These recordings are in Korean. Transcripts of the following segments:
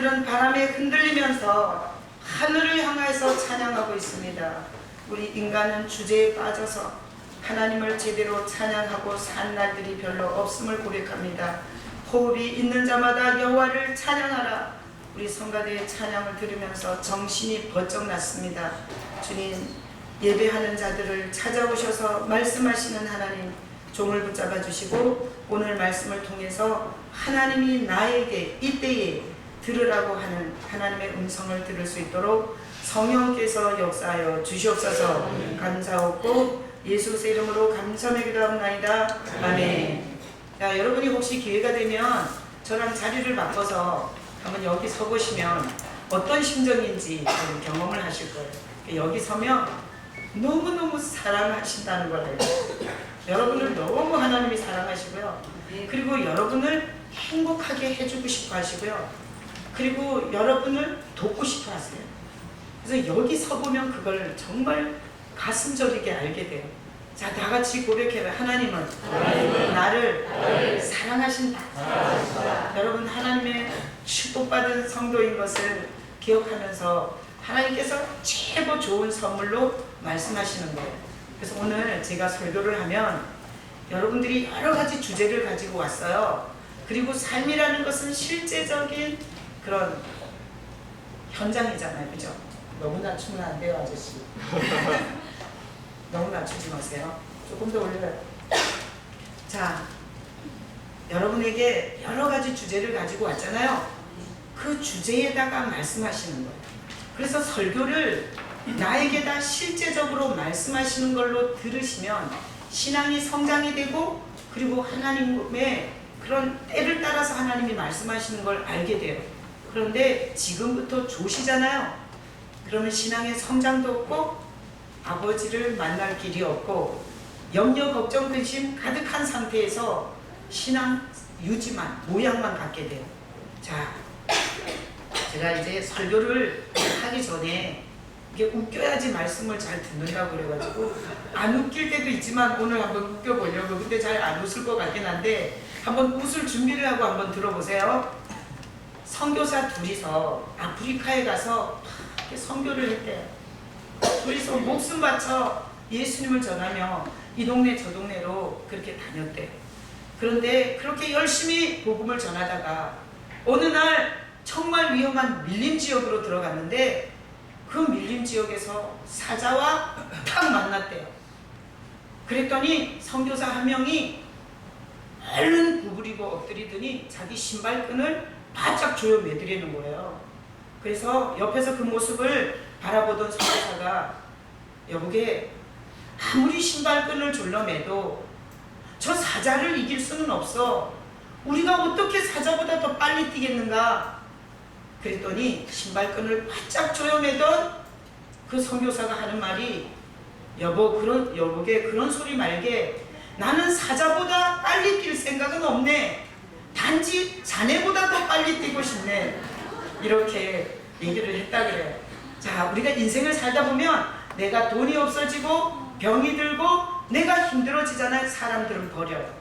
아이들은 바람에 흔들리면서 하늘을 향해서 찬양하고 있습니다. 우리 인간은 주제에 빠져서 하나님을 제대로 찬양하고 산 날들이 별로 없음을 고백합니다. 호흡이 있는 자마다 여호와를 찬양하라. 우리 성가대의 찬양을 들으면서 정신이 번쩍 났습니다. 주님, 예배하는 자들을 찾아오셔서 말씀하시는 하나님, 종을 붙잡아 주시고 오늘 말씀을 통해서 하나님이 나에게 이때에 들으라고 하는 하나님의 음성을 들을 수 있도록 성령께서 역사하여 주시옵소서. 감사하고 예수의 이름으로 감사하며 기도합나이다. 아멘. 자, 여러분이 혹시 기회가 되면 저랑 자리를 바꿔서 한번 여기 서 보시면 어떤 심정인지 경험을 하실 거예요. 여기 서면 너무너무 사랑하신다는 걸 알죠. 여러분을 너무 하나님이 사랑하시고요. 그리고 여러분을 행복하게 해주고 싶어 하시고요. 그리고 여러분을 돕고 싶어 하세요. 그래서 여기 서보면 그걸 정말 가슴 저리게 알게 돼요. 자, 다 같이 고백해요. 하나님은 나를 사랑하신다. 여러분, 하나님의 축복받은 성도인 것을 기억하면서 하나님께서 최고 좋은 선물로 말씀하시는 거예요. 그래서 오늘 제가 설교를 하면 여러분들이 여러 가지 주제를 가지고 왔어요. 그리고 삶이라는 것은 실제적인 그런 현장이잖아요. 그죠? 너무 낮추면 안 돼요, 아저씨. 너무 낮추지 마세요. 조금 더 올려요. 자, 여러분에게 여러 가지 주제를 가지고 왔잖아요. 그 주제에다가 말씀하시는 거예요. 그래서 설교를 나에게다 실제적으로 말씀하시는 걸로 들으시면 신앙이 성장이 되고, 그리고 하나님의 그런 때를 따라서 하나님이 말씀하시는 걸 알게 돼요. 그런데 지금부터 조시잖아요. 그러면 신앙의 성장도 없고 아버지를 만날 길이 없고 염려, 걱정, 근심 가득한 상태에서 신앙 유지만, 모양만 갖게 돼요. 자, 제가 이제 설교를 하기 전에 이게 웃겨야지 말씀을 잘 듣는다고 그래가지고 안 웃길 때도 있지만 오늘 한번 웃겨보려고. 근데 잘 안 웃을 것 같긴 한데 한번 웃을 준비를 하고 한번 들어보세요. 선교사 둘이서 아프리카에 가서 이렇게 선교를 했대요. 둘이서 목숨 바쳐 예수님을 전하며 이 동네 저 동네로 그렇게 다녔대요. 그런데 그렇게 열심히 복음을 전하다가 어느 날 정말 위험한 밀림 지역으로 들어갔는데 그 밀림 지역에서 사자와 탁 만났대요. 그랬더니 선교사 한 명이 얼른 구부리고 엎드리더니 자기 신발끈을 바짝 조여 매드리는 거예요. 그래서 옆에서 그 모습을 바라보던 선교사가, 여보게, 아무리 신발끈을 졸라매도 저 사자를 이길 수는 없어. 우리가 어떻게 사자보다 더 빨리 뛰겠는가? 그랬더니 신발끈을 바짝 조여매던 그 선교사가 하는 말이, 여보게, 그런 소리 말게. 나는 사자보다 빨리 뛸 생각은 없네. 단지 자네보다 더 빨리 뛰고 싶네. 이렇게 얘기를 했다 그래요. 자, 우리가 인생을 살다 보면 내가 돈이 없어지고 병이 들고 내가 힘들어지잖아요. 사람들은 버려요.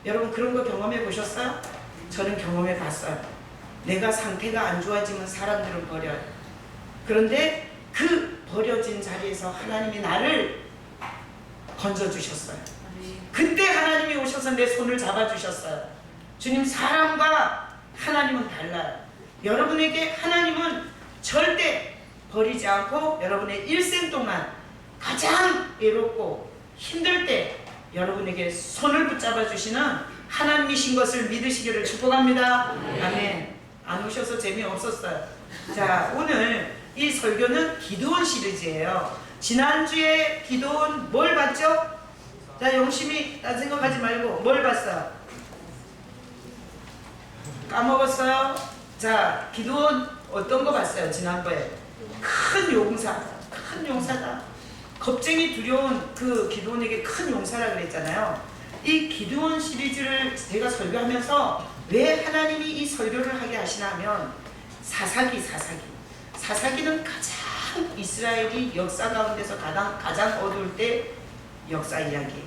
여러분, 그런 거 경험해 보셨어요? 저는 경험해 봤어요. 내가 상태가 안 좋아지면 사람들은 버려요. 그런데 그 버려진 자리에서 하나님이 나를 건져주셨어요. 그때 하나님이 오셔서 내 손을 잡아주셨어요. 주님, 사람과 하나님은 달라요. 여러분에게 하나님은 절대 버리지 않고 여러분의 일생 동안 가장 외롭고 힘들 때 여러분에게 손을 붙잡아 주시는 하나님이신 것을 믿으시기를 축복합니다. 아멘. 안 오셔서 재미없었어요. 자, 오늘 이 설교는 기도원 시리즈예요. 지난주에 기도원 뭘 봤죠? 자, 영심이 딴 생각하지 말고 뭘 봤어요? 까먹었어요? 자, 기도원 어떤 거 봤어요? 지난번에 큰 용사다. 겁쟁이 두려운 그 기도원에게 큰 용사라 그랬잖아요. 이 기도원 시리즈를 제가 설교하면서 왜 하나님이 이 설교를 하게 하시나 하면 사사기는 가장 이스라엘이 역사 가운데서 가장 어두울 때 역사 이야기예요.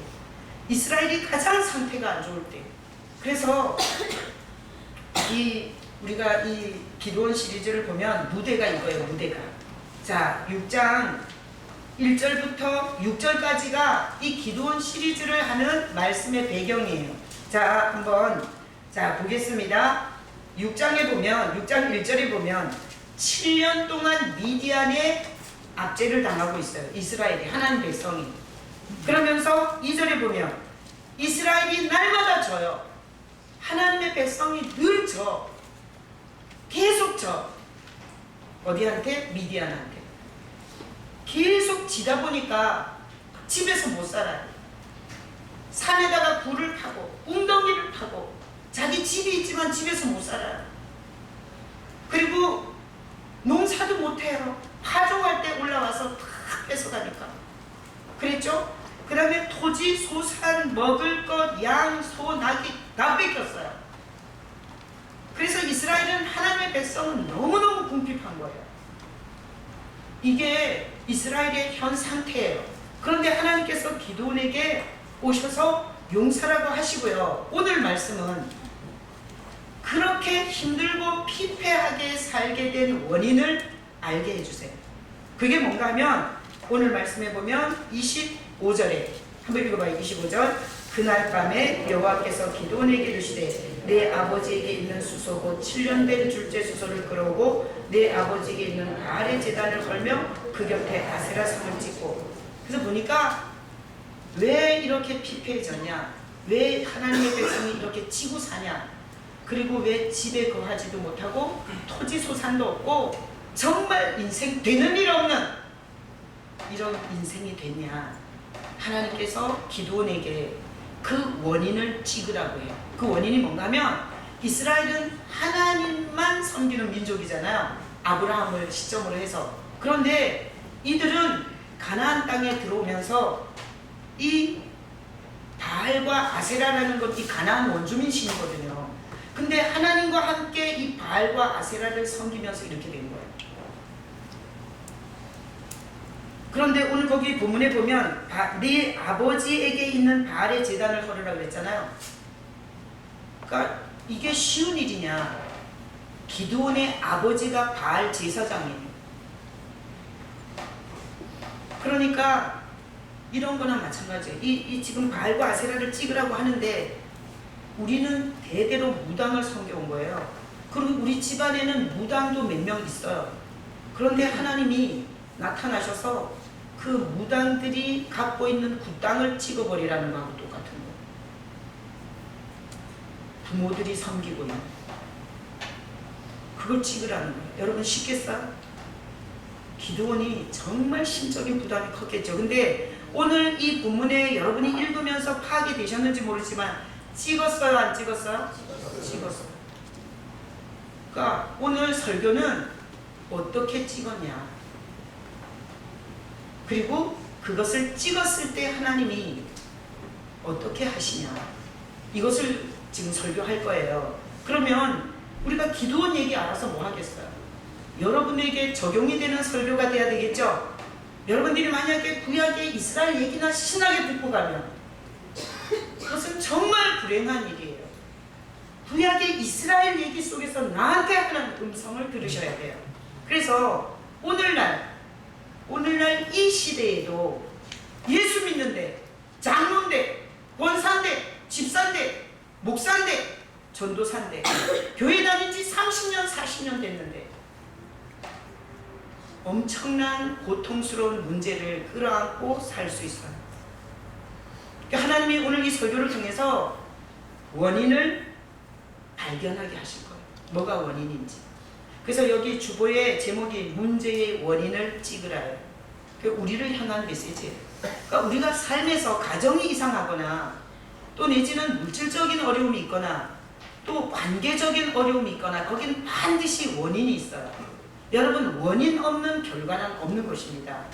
이스라엘이 가장 상태가 안 좋을 때. 그래서 우리가 이 기도원 시리즈를 보면 무대가 이거예요. 무대가. 자, 6장 1절부터 6절까지가 이 기도원 시리즈를 하는 말씀의 배경이에요. 자, 한번 보겠습니다. 6장에 보면 6장 1절에 보면 7년 동안 미디안의 압제를 당하고 있어요. 이스라엘이, 하나님 백성이. 그러면서 2절에 보면 이스라엘이 날마다 져요. 하나님의 백성이 늘 져. 계속 져. 어디한테? 미디안한테. 계속 지다 보니까 집에서 못 살아요. 산에다가 굴을 파고 웅덩이를 파고 자기 집이 있지만 집에서 못 살아요. 그리고 농사도 못해요. 파종할 때 올라와서 다 뺏어가니까. 그랬죠? 그 다음에 토지, 소산, 먹을 것, 양, 소, 나귀 다 뺏겼어요. 그래서 이스라엘은 하나님의 백성은 너무너무 궁핍한 거예요. 이게 이스라엘의 현 상태예요. 그런데 하나님께서 기드온에게 오셔서 용서라고 하시고요. 오늘 말씀은 그렇게 힘들고 피폐하게 살게 된 원인을 알게 해주세요. 그게 뭔가 하면 오늘 말씀에 보면 25절에 한번 읽어봐요. 25절. 그날 밤에 여호와께서 기드온에게 이르시되 내 아버지에게 있는 수소 곧 7년 된 둘째 수소를 끌어오고 내 아버지에게 있는 바알의 제단을 걸며 그 곁에 아세라 상을 찍고. 그래서 보니까 왜 이렇게 피폐해졌냐, 왜 하나님의 백성이 이렇게 지고 사냐, 그리고 왜 집에 거하지도 못하고 토지 소산도 없고 정말 인생 되는 일 없는 이런 인생이 됐냐. 하나님께서 기드온에게 그 원인을 찍으라고 해요. 그 원인이 뭔가 하면 이스라엘은 하나님만 섬기는 민족이잖아요. 아브라함을 시점으로 해서. 그런데 이들은 가나안 땅에 들어오면서 이 바알과 아세라라는 것, 이 가나안 원주민 신이거든요. 근데 하나님과 함께 이 바알과 아세라를 섬기면서 이렇게 된 거예요. 그런데 오늘 거기 본문에 보면 네 아버지에게 있는 바알의 제단을 걸으라고 그랬잖아요. 그러니까 이게 쉬운 일이냐. 기드온의 아버지가 바알 제사장이에요. 그러니까 이런 거나 마찬가지예요. 이 지금 바알과 아세라를 찍으라고 하는데 우리는 대대로 무당을 섬겨온 거예요. 그리고 우리 집안에는 무당도 몇 명 있어요. 그런데 하나님이 나타나셔서 그 무당들이 갖고 있는 그 땅을 찍어버리라는 거하고 똑같은 거예요. 부모들이 섬기고 있는 그걸 찍으라는 거예요. 여러분 쉽겠어요? 기드온이 정말 심적인 부담이 컸겠죠. 근데 오늘 이 본문에 여러분이 읽으면서 파악이 되셨는지 모르지만 찍었어요? 안 찍었어요? 찍었어요. 그러니까 오늘 설교는 어떻게 찍었냐, 그리고 그것을 찍었을 때 하나님이 어떻게 하시냐, 이것을 지금 설교할 거예요. 그러면 우리가 기드온 얘기 알아서 뭐 하겠어요? 여러분에게 적용이 되는 설교가 돼야 되겠죠? 여러분들이 만약에 구약의 이스라엘 얘기나 신학에 듣고 가면 그것은 정말 불행한 일이에요. 구약의 이스라엘 얘기 속에서 나한테 하는 음성을 들으셔야 돼요. 그래서 오늘날 이 시대에도 예수 믿는데, 장로인데, 권사인데, 집사인데, 목사인데, 전도사인데, 교회 다닌 지 30년, 40년 됐는데 엄청난 고통스러운 문제를 끌어안고 살 수 있어요. 하나님이 오늘 이 설교를 통해서 원인을 발견하게 하실 거예요. 뭐가 원인인지. 그래서 여기 주보의 제목이 문제의 원인을 찍으라요. 우리를 향한 메시지예요. 그러니까 우리가 삶에서 가정이 이상하거나 또 내지는 물질적인 어려움이 있거나 또 관계적인 어려움이 있거나 거기는 반드시 원인이 있어요. 여러분, 원인 없는 결과는 없는 것입니다.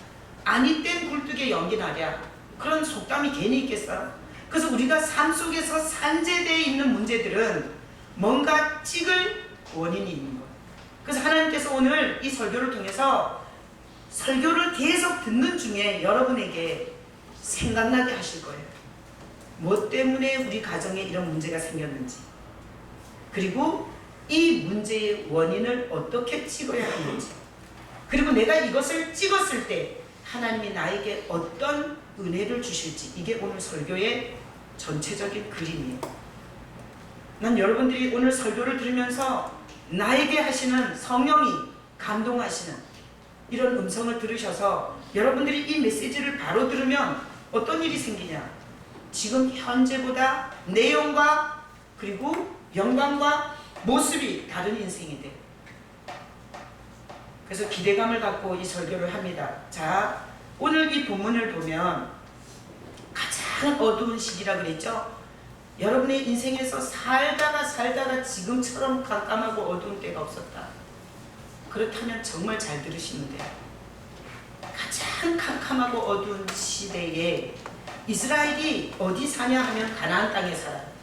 아니 땐 굴뚝에 연기 나랴, 그런 속담이 괜히 있겠어요? 그래서 우리가 삶 속에서 산재되어 있는 문제들은 뭔가 찍을 원인이 있는 거예요. 그래서 하나님께서 오늘 이 설교를 통해서 설교를 계속 듣는 중에 여러분에게 생각나게 하실 거예요. 뭐 때문에 우리 가정에 이런 문제가 생겼는지, 그리고 이 문제의 원인을 어떻게 찍어야 하는지, 그리고 내가 이것을 찍었을 때 하나님이 나에게 어떤 은혜를 주실지, 이게 오늘 설교의 전체적인 그림이에요. 난 여러분들이 오늘 설교를 들으면서 나에게 하시는, 성령이 감동하시는 이런 음성을 들으셔서 여러분들이 이 메시지를 바로 들으면 어떤 일이 생기냐, 지금 현재보다 내용과 그리고 영광과 모습이 다른 인생이 돼. 그래서 기대감을 갖고 이 설교를 합니다. 자, 오늘 이 본문을 보면 가장 어두운 시기라 그랬죠. 여러분의 인생에서 살다가 지금처럼 깜깜하고 어두운 때가 없었다. 그렇다면 정말 잘 들으시면 돼요. 가장 캄캄하고 어두운 시대에 이스라엘이 어디 사냐 하면 가나안 땅에 살아요.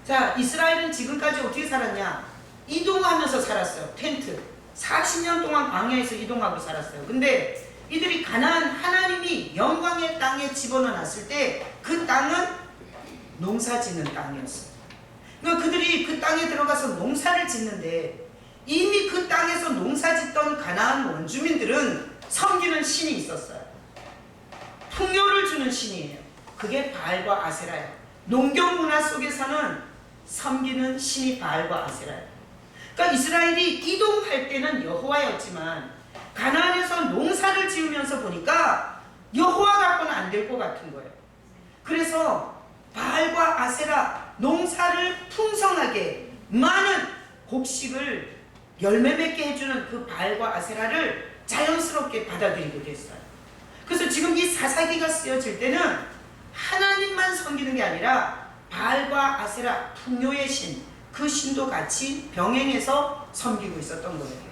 자, 이스라엘은 지금까지 어떻게 살았냐? 이동하면서 살았어요. 텐트. 40년 동안 광야에서 이동하고 살았어요. 근데 이들이 가나안, 하나님이 영광의 땅에 집어넣어 놨을 때 그 땅은 농사 짓는 땅이었어요. 그러니까 그들이 그 땅에 들어가서 농사를 짓는데 이미 그 땅에서 농사 짓던 가나안 원주민들은 섬기는 신이 있었어요. 풍요를 주는 신이에요. 그게 바알과 아세라예요. 농경 문화 속에서는 섬기는 신이 바알과 아세라예요. 그러니까 이스라엘이 이동할 때는 여호와였지만 가나안에서 농사를 지으면서 보니까 여호와 갖고는 안 될 것 같은 거예요. 그래서 바알과 아세라, 농사를 풍성하게 많은 곡식을 열매 맺게 해주는 그 바알과 아세라를 자연스럽게 받아들이게 됐어요. 그래서 지금 이 사사기가 쓰여질 때는 하나님만 섬기는 게 아니라 바알과 아세라, 풍요의 신, 그 신도 같이 병행해서 섬기고 있었던 거예요.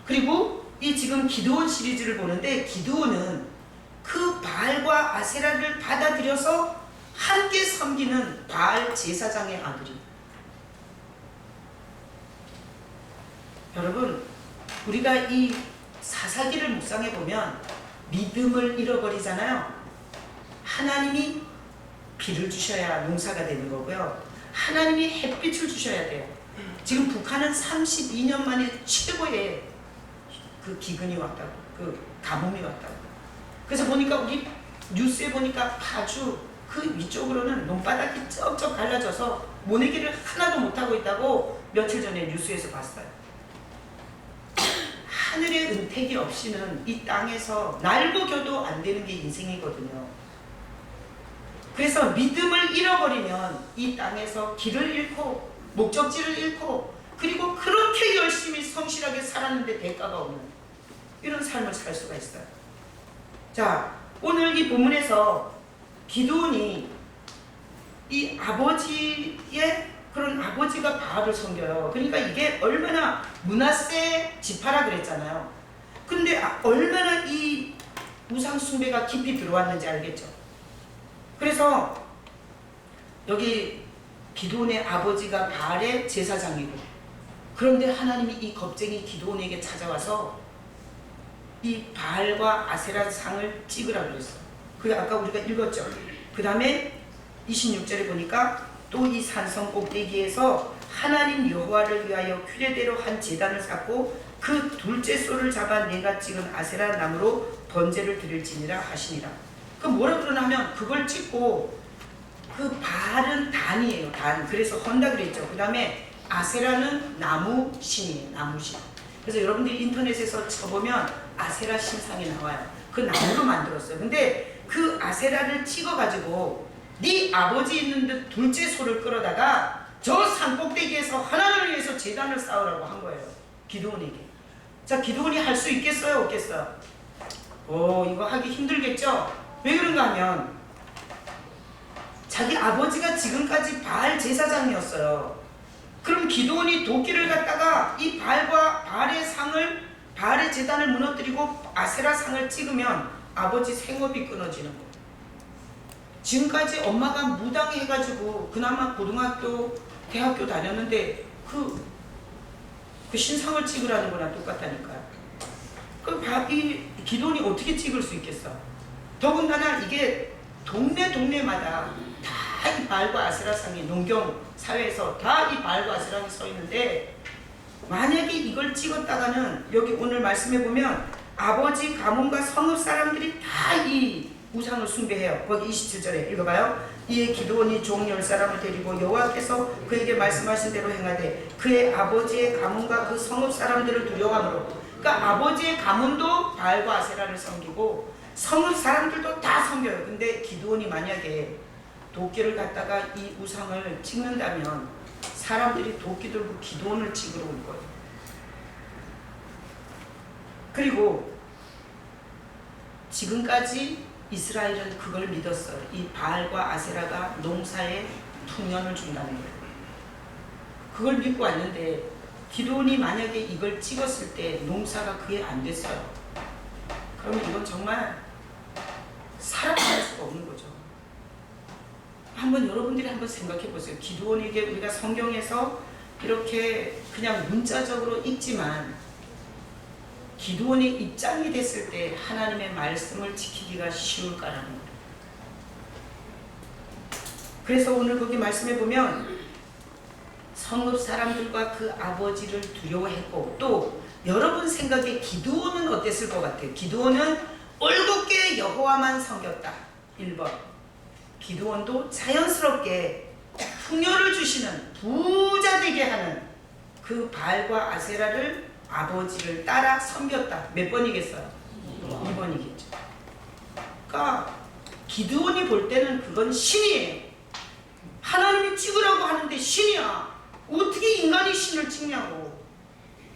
그리고 이 지금 기드온 시리즈를 보는데 기드온은 그 바알과 아세라를 받아들여서 함께 섬기는 바알 제사장의 아들이. 여러분, 우리가 이 사사기를 묵상해 보면 믿음을 잃어버리잖아요. 하나님이 비를 주셔야 농사가 되는 거고요. 하나님이 햇빛을 주셔야 돼요. 지금 북한은 32년 만에 최고의 그 기근이 왔다고, 그 가뭄이 왔다고. 그래서 보니까 우리 뉴스에 보니까 파주 그 위쪽으로는 논바닥이 쩍쩍 갈라져서 모내기를 하나도 못하고 있다고 며칠 전에 뉴스에서 봤어요. 하늘의 은택이 없이는 이 땅에서 날고 겨도 안 되는 게 인생이거든요. 그래서 믿음을 잃어버리면 이 땅에서 길을 잃고 목적지를 잃고 그리고 그렇게 열심히 성실하게 살았는데 대가가 없는 이런 삶을 살 수가 있어요. 자, 오늘 이 본문에서 기드온이 이 아버지의 그런 아버지가 바알을 섬겨요. 그러니까 이게 얼마나 므낫세 지파라 그랬잖아요. 근데 얼마나 이 우상 숭배가 깊이 들어왔는지 알겠죠. 그래서 여기 기드온의 아버지가 바알의 제사장이고, 그런데 하나님이 이 겁쟁이 기드온에게 찾아와서 이 바알과 아세라 상을 찍으라고 그랬어요. 그게 아까 우리가 읽었죠. 그 다음에 26절에 보니까 또 이 산성 꼭대기에서 하나님 여호와를 위하여 규례대로 한 제단을 쌓고 그 둘째 소를 잡아 내가 찍은 아세라 나무로 번제를 드릴지니라 하시니라. 그 뭐라 그러냐면 그걸 찍고, 그 바알은 단이에요. 단. 그래서 헌다 그랬죠. 그 다음에 아세라는 나무 신이에요. 나무 신. 그래서 여러분들이 인터넷에서 쳐보면 아세라 신상이 나와요. 그 나무로 만들었어요. 근데 그 아세라를 찍어가지고 네 아버지 있는 듯 둘째 소를 끌어다가 저 산 꼭대기에서 하나님을 위해서 제단을 쌓으라고 한 거예요. 기드온에게. 자, 기드온이 할 수 있겠어요? 없겠어요? 이거 하기 힘들겠죠? 왜 그런가 하면 자기 아버지가 지금까지 바알 제사장이었어요. 그럼 기드온이 도끼를 갖다가 이 바알과 바알의 상을, 바알의 제단을 무너뜨리고 아세라 상을 찍으면 아버지 생업이 끊어지는 거예요. 지금까지 엄마가 무당해가지고 그나마 고등학교, 대학교 다녔는데 그 신상을 찍으라는 거랑 똑같다니까요. 그럼 이 기드온이 어떻게 찍을 수 있겠어? 더군다나 이게 동네마다 다 다 이 바알과 아세라상이 농경 사회에서 다 이 바알과 아세라상이 서 있는데, 만약에 이걸 찍었다가는 여기 오늘 말씀해 보면 아버지 가문과 성읍 사람들이 다 이 우상을 숭배해요. 거기 27절에 읽어봐요. 이에 기드온이 종 10사람을 데리고 여호와께서 그에게 말씀하신 대로 행하되 그의 아버지의 가문과 그 성읍 사람들을 두려워하므로, 그러니까 아버지의 가문도 바알과 아세라를 섬기고 성읍 사람들도 다 섬겨요. 근데 기드온이 만약에 도끼를 갖다가 이 우상을 찍는다면 사람들이 도끼 들고 기드온을 찍으러 올 거예요. 그리고 지금까지 이스라엘은 그걸 믿었어요. 이 바알과 아세라가 농사에 풍년을 준다는 거예요. 그걸 믿고 왔는데 기드온이 만약에 이걸 찍었을 때 농사가 그게 안 됐어요. 그러면 이건 정말 살아갈 수가 없는 거죠. 한번 여러분들이 한번 생각해 보세요. 기드온에게 우리가 성경에서 이렇게 그냥 문자적으로 읽지만 기드온의 입장이 됐을 때 하나님의 말씀을 지키기가 쉬울까라는 거예요. 그래서 오늘 거기 말씀해 보면 성읍 사람들과 그 아버지를 두려워했고, 또 여러분 생각에 기드온은 어땠을 것 같아요? 기드온은 올곧게 여호와만 섬겼다. 1번. 기드온도 자연스럽게 풍요를 주시는 부자 되게 하는 그 바알과 아세라를 아버지를 따라 섬겼다. 몇 번이겠어요? 2번이겠죠. 그러니까 기드온이 볼 때는 그건 신이에요. 하나님이 찍으라고 하는데 신이야. 어떻게 인간이 신을 찍냐고.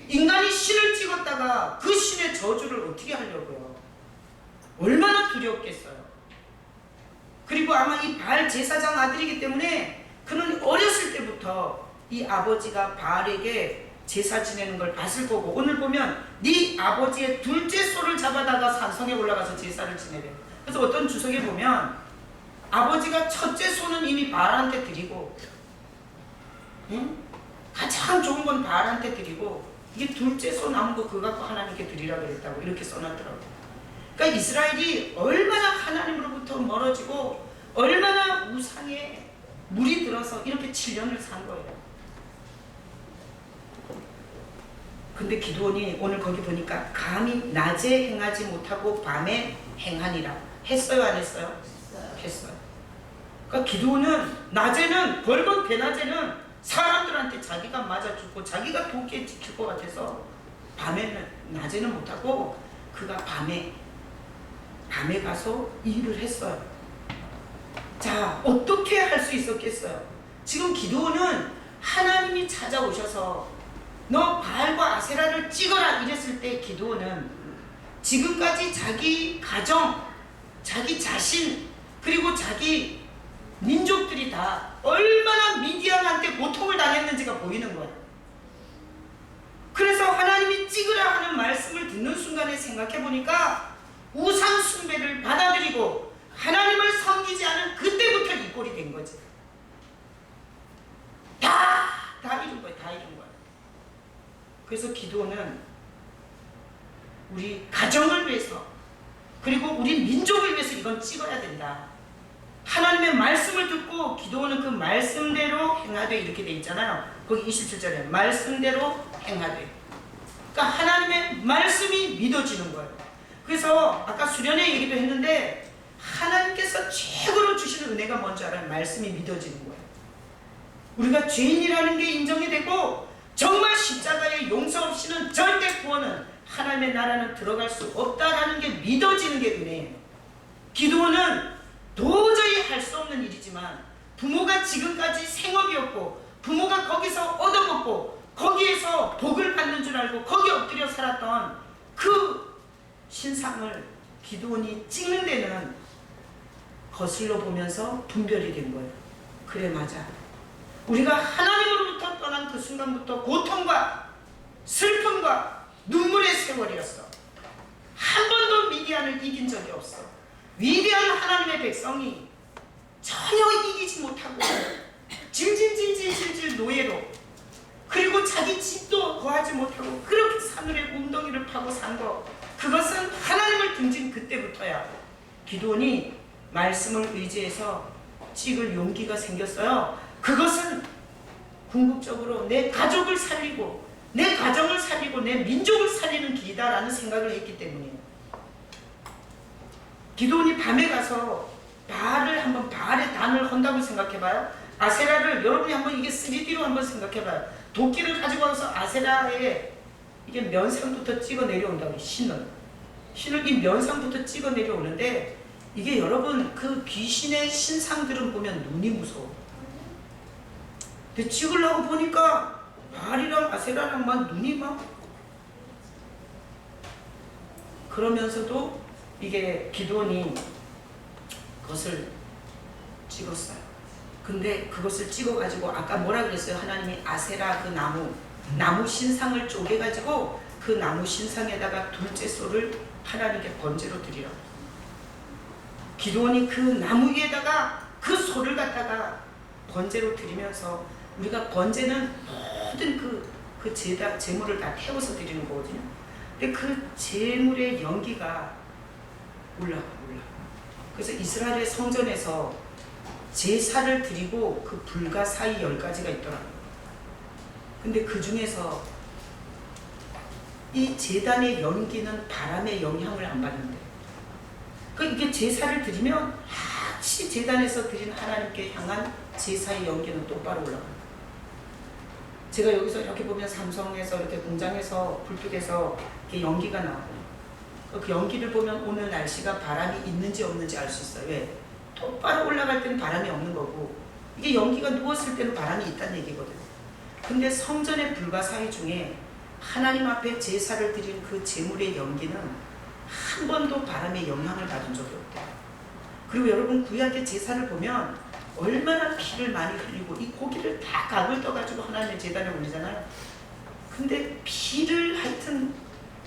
인간이 신을 찍었다가 그 신의 저주를 어떻게 하려고요. 얼마나 두렵겠어요. 그리고 아마 이 바알 제사장 아들이기 때문에 그는 어렸을 때부터 이 아버지가 바알에게 제사 지내는 걸 봤을 거고, 오늘 보면 네 아버지의 둘째 소를 잡아다가 산성에 올라가서 제사를 지내래요. 그래서 어떤 주석에 보면 아버지가 첫째 소는 이미 바알한테 드리고, 응? 가장 좋은 건 바알한테 드리고, 이게 둘째 소 남은 거 그거 갖고 하나님께 드리라 그랬다고 이렇게 써놨더라고요. 그러니까 이스라엘이 얼마나 하나님으로부터 멀어지고 얼마나 우상에 물이 들어서 이렇게 7년을 산 거예요. 근데 기드온이 오늘 거기 보니까 감히 낮에 행하지 못하고 밤에 행하니라. 했어요, 안 했어요? 했어요. 그러니까 기드온은 낮에는, 벌건 대낮에는 사람들한테 자기가 맞아 죽고 자기가 도끼에 찍힐 것 같아서 낮에는 못하고 그가 밤에 가서 일을 했어요. 자, 어떻게 할 수 있었겠어요? 지금 기드온은 하나님이 찾아오셔서 너 바알과 아세라를 찍어라 이랬을 때 기드온은 지금까지 자기 가정, 자기 자신, 그리고 자기 민족들이 다 얼마나 미디안한테 고통을 당했는지가 보이는 거예요. 그래서 하나님이 찍으라 하는 말씀을 듣는 순간에 생각해 보니까 우상 숭배를 받아들이고 하나님을 섬기지 않은 그때부터 이 꼴이 된 거지. 다 잃은 거예요. 다 잃은 거예요. 그래서 기드온은 우리 가정을 위해서, 그리고 우리 민족을 위해서 이건 찍어야 된다. 하나님의 말씀을 듣고 기드온은 그 말씀대로 행하되 이렇게 돼 있잖아요. 거기 27절에 말씀대로 행하되. 그러니까 하나님의 말씀이 믿어지는 거예요. 그래서 아까 수련회 얘기도 했는데 하나님께서 최고로 주시는 은혜가 뭔지 알아요? 말씀이 믿어지는 거예요. 우리가 죄인이라는 게 인정이 되고 정말 십자가의 용서 없이는 절대 구원은, 하나님의 나라는 들어갈 수 없다라는 게 믿어지는 게 은혜예요. 기드온은 도저히 할 수 없는 일이지만 부모가 지금까지 생업이었고 부모가 거기서 얻어먹고 거기에서 복을 받는 줄 알고 거기 엎드려 살았던 그 신상을 기드온이 찍는 데는 거슬러 보면서 분별이 된 거예요. 그래, 맞아. 우리가 하나님으로부터 떠난 그 순간부터 고통과 슬픔과 눈물의 세월이었어. 한 번도 미디안을 이긴 적이 없어. 위대한 하나님의 백성이 전혀 이기지 못하고 질질질질질질 노예로, 그리고 자기 집도 거하지 못하고 그렇게 사늘의 웅덩이를 파고 산 거, 그것은 하나님을 등진 그때부터야 기드온이 말씀을 의지해서 찍을 용기가 생겼어요. 그것은 궁극적으로 내 가족을 살리고 내 가정을 살리고 내 민족을 살리는 길이다라는 생각을 했기 때문이에요. 기도원이 밤에 가서 바알의 단을 헌다고 생각해봐요. 아세라를 여러분이 한번 이게 3D로 한번 생각해봐요. 도끼를 가지고 와서 아세라에 이게 면상부터 찍어 내려온다고. 신을 이 면상부터 찍어 내려오는데 이게 여러분 그 귀신의 신상들은 보면 눈이 무서워. 근데 찍으려고 보니까 바알이랑 아세라랑 막 눈이 막 그러면서도 이게 기드온이 그것을 찍었어요. 근데 그것을 찍어가지고 아까 뭐라 그랬어요? 하나님이 아세라 그 나무 신상을 쪼개가지고 그 나무 신상에다가 둘째 소를 하나님께 번제로 드리라고. 기드온이 그 나무 위에다가 그 소를 갖다가 번제로 드리면서 우리가 번제는 모든 그 제물을 다 태워서 드리는 거거든요. 근데 그 제물의 연기가 올라가. 그래서 이스라엘의 성전에서 제사를 드리고 그 불과 사이 10가지가 있더라고요. 근데 그 중에서 이 제단의 연기는 바람의 영향을 안 받는데, 이게 제사를 드리면 마치 제단에서 드린 하나님께 향한 제사의 연기는 똑바로 올라가요. 제가 여기서 이렇게 보면 삼성에서 이렇게 공장에서 불빛에서 이렇게 연기가 나고, 그 연기를 보면 오늘 날씨가 바람이 있는지 없는지 알 수 있어요. 왜? 똑바로 올라갈 때는 바람이 없는 거고, 이게 연기가 누웠을 때는 바람이 있다는 얘기거든요. 근데 성전의 불과 사이 중에 하나님 앞에 제사를 드린 그 제물의 연기는 한 번도 바람의 영향을 받은 적이 없대요. 그리고 여러분 구약의 제사를 보면 얼마나 피를 많이 흘리고 이 고기를 다 각을 떠가지고 하나님의 제단에 올리잖아요. 근데 피를 하여튼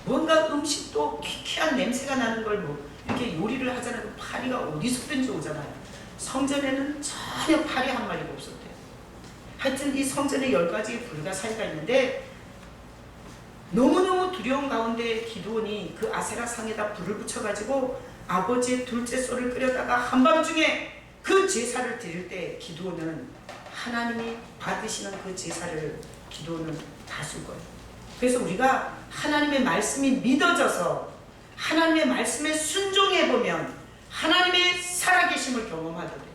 뭔가 음식도 퀴퀴한 냄새가 나는 걸 뭐 이렇게 요리를 하잖아요. 파리가 어디서든지 오잖아요. 성전에는 전혀 파리 한 마리가 없었대요. 하여튼 이 성전에 10가지의 불과 사이가 있는데 너무너무 두려운 가운데 기드온이 그 아세라 상에다 불을 붙여가지고 아버지의 둘째 소를 끓여다가 한밤중에 그 제사를 드릴 때 기드온은 하나님이 받으시는 그 제사를 기드온은 다 쓸 거예요. 그래서 우리가 하나님의 말씀이 믿어져서 하나님의 말씀에 순종해보면 하나님의 살아계심을 경험하게 돼요.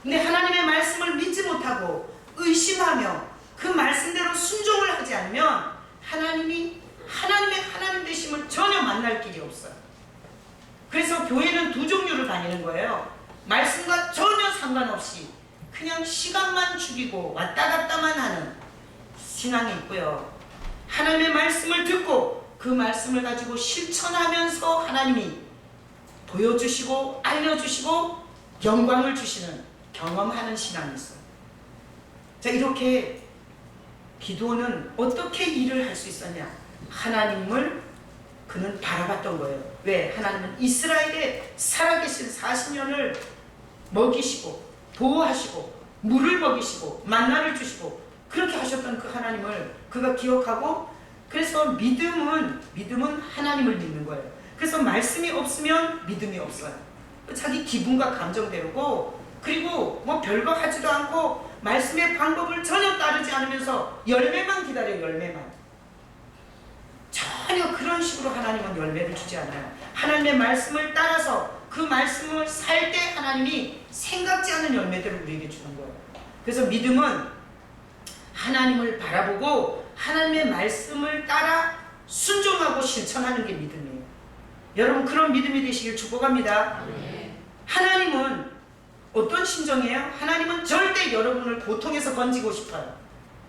근데 하나님의 말씀을 믿지 못하고 의심하며 그 말씀대로 순종을 하지 않으면 하나님의 하나님 되심을 전혀 만날 길이 없어요. 그래서 교회는 두 종류로 다니는 거예요. 말씀과 전혀 상관없이 그냥 시간만 죽이고 왔다 갔다만 하는 신앙이 있고요. 하나님의 말씀을 듣고 그 말씀을 가지고 실천하면서 하나님이 보여주시고 알려주시고 영광을 주시는 경험하는 신앙이 있어요. 자, 이렇게 기드온은 어떻게 일을 할 수 있었냐? 하나님을 그는 바라봤던 거예요. 왜? 하나님은 이스라엘의 살아계신 40년을 먹이시고 보호하시고 물을 먹이시고 만나를 주시고 그렇게 하셨던 그 하나님을 그가 기억하고, 그래서 믿음은 하나님을 믿는 거예요. 그래서 말씀이 없으면 믿음이 없어요. 자기 기분과 감정대로고, 그리고 뭐 별거 하지도 않고 말씀의 방법을 전혀 따르지 않으면서 열매만 기다려요. 열매만. 전혀 그런 식으로 하나님은 열매를 주지 않아요. 하나님의 말씀을 따라서 그 말씀을 살 때 하나님이 생각지 않은 열매들을 우리에게 주는 거예요. 그래서 믿음은 하나님을 바라보고 하나님의 말씀을 따라 순종하고 실천하는 게 믿음이에요. 여러분 그런 믿음이 되시길 축복합니다. 하나님은 어떤 심정이에요? 하나님은 절대 여러분을 고통에서 건지고 싶어요.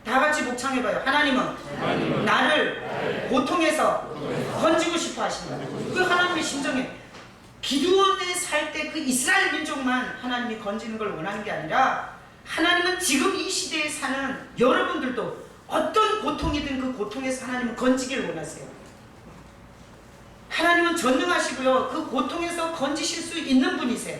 다 같이 목창해봐요. 하나님은 나를 고통에서 건지고 싶어 하신다. 그 하나님의 심정이에요. 기드온에 살 때 그 이스라엘 민족만 하나님이 건지는 걸 원하는 게 아니라 하나님은 지금 이 시대에 사는 여러분들도 어떤 고통이든 그 고통에서 하나님은 건지길 원하세요. 하나님은 전능하시고요. 그 고통에서 건지실 수 있는 분이세요.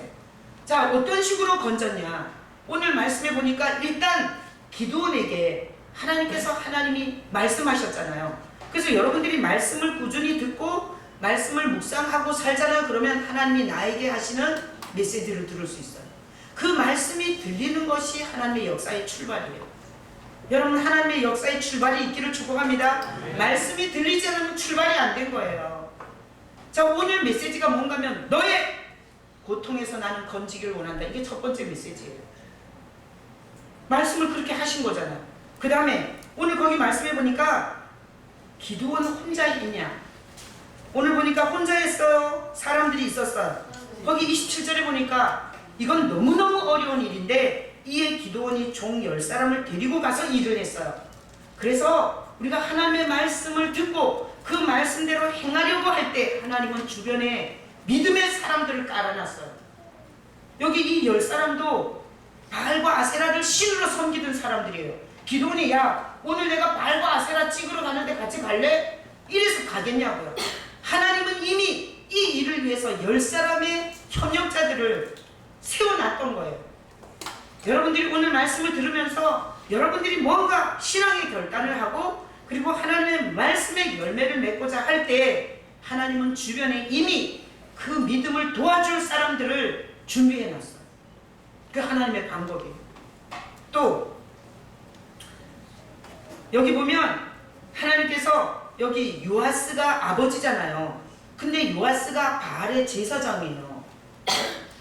자, 어떤 식으로 건졌냐? 오늘 말씀해 보니까 일단 기드온에게 하나님이 말씀하셨잖아요. 그래서 여러분들이 말씀을 꾸준히 듣고 말씀을 묵상하고 살잖아요. 그러면 하나님이 나에게 하시는 메시지를 들을 수 있어요. 그 말씀이 들리는 것이 하나님의 역사의 출발이에요. 여러분, 하나님의 역사의 출발이 있기를 축복합니다. 말씀이 들리지 않으면 출발이 안 된 거예요. 자, 오늘 메시지가 뭔가면 너의 고통에서 나는 건지기를 원한다. 이게 첫 번째 메시지예요. 말씀을 그렇게 하신 거잖아요. 그 다음에 오늘 거기 말씀해 보니까 기드온 혼자 했냐? 오늘 보니까 혼자 했어요? 사람들이 있었어요? 거기 27절에 보니까 이건 너무너무 어려운 일인데 이에 기드온이 종 10사람을 데리고 가서 일을 했어요. 그래서 우리가 하나님의 말씀을 듣고 그 말씀대로 행하려고 할 때 하나님은 주변에 믿음의 사람들을 깔아놨어요. 여기 이 10사람도 바알과 아세라를 신으로 섬기던 사람들이에요. 기드온이 야, 오늘 내가 바알과 아세라 찍으러 가는데 같이 갈래? 이래서 가겠냐고요. 하나님은 이미 이 일을 위해서 10사람의 협력자들을 세워놨던 거예요. 여러분들이 오늘 말씀을 들으면서 여러분들이 뭔가 신앙의 결단을 하고 그리고 하나님의 말씀의 열매를 맺고자 할 때 하나님은 주변에 이미 그 믿음을 도와줄 사람들을 준비해놨어요. 그 하나님의 방법이에요. 또 여기 보면 하나님께서 여기 요아스가 아버지잖아요. 근데 요아스가 바알의 제사장이에요.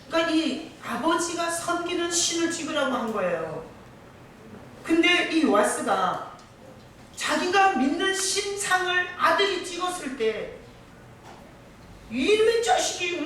그러니까 이 아버지가 섬기는 신을 찍으라고 한 거예요. 근데 이 요아스가 자기가 믿는 신상을 아들이 찍었을 때 이놈의 자식이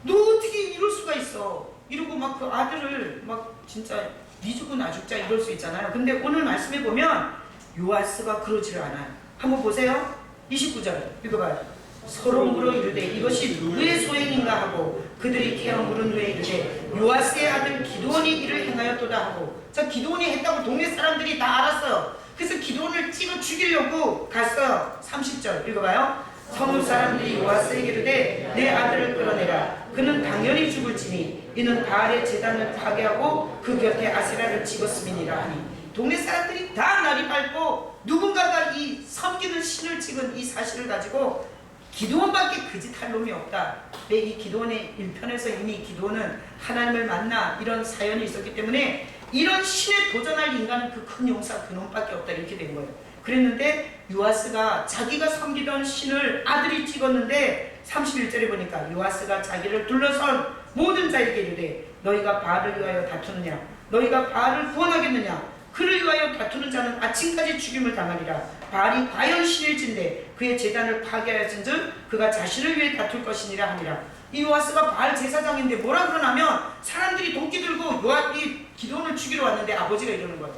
너 어떻게 이럴 수가 있어? 이러고 막 그 아들을 막 진짜 니 죽고 나 죽자 이럴 수 있잖아요. 근데 오늘 말씀에 보면 요아스가 그러지를 않아요. 한번 보세요. 29절 읽어봐요. 서로 물어 이르되 이것이 누구의 소행인가 하고 그들이 케어 물은 후에 이르되 요아스의 아들 기드온이 이를 행하였도다 하고. 자, 기드온이 했다고 동네 사람들이 다 알았어요. 그래서 기드온을 찍어 죽이려고 갔어요. 30절 읽어봐요. 성읍 사람들이 요아스에게 이르되 내 아들을 끌어내라. 그는 당연히 죽을지니 이는 바알의 제단을 파괴하고 그 곁에 아세라를 찍었음이니라 하니. 동네 사람들이 다 날이 밝고 누군가가 이 섬기는 신을 찍은 이 사실을 가지고 기드온밖에 그 짓 할 놈이 없다. 왜 이 기드온의 1편에서 이미 기드온은 하나님을 만나 이런 사연이 있었기 때문에 이런 신에 도전할 인간은 그 큰 용사 그놈밖에 없다 이렇게 된 거예요. 그랬는데 요아스가 자기가 섬기던 신을 아들이 찍었는데 31절에 보니까 요아스가 자기를 둘러선 모든 자에게 이르되 너희가 바알을 위하여 다투느냐? 너희가 바알을 구원하겠느냐? 그를 위하여 다투는 자는 아침까지 죽임을 당하리라. 바알이 과연 신일진데 그의 제단을 파괴하였은즉 그가 자신을 위해 다툴 것이니라 하니라. 이 요아스가 바알 제사장인데 뭐라 그러냐면 사람들이 도끼 들고 이 기드온을 죽이러 왔는데 아버지가 이러는 거예요.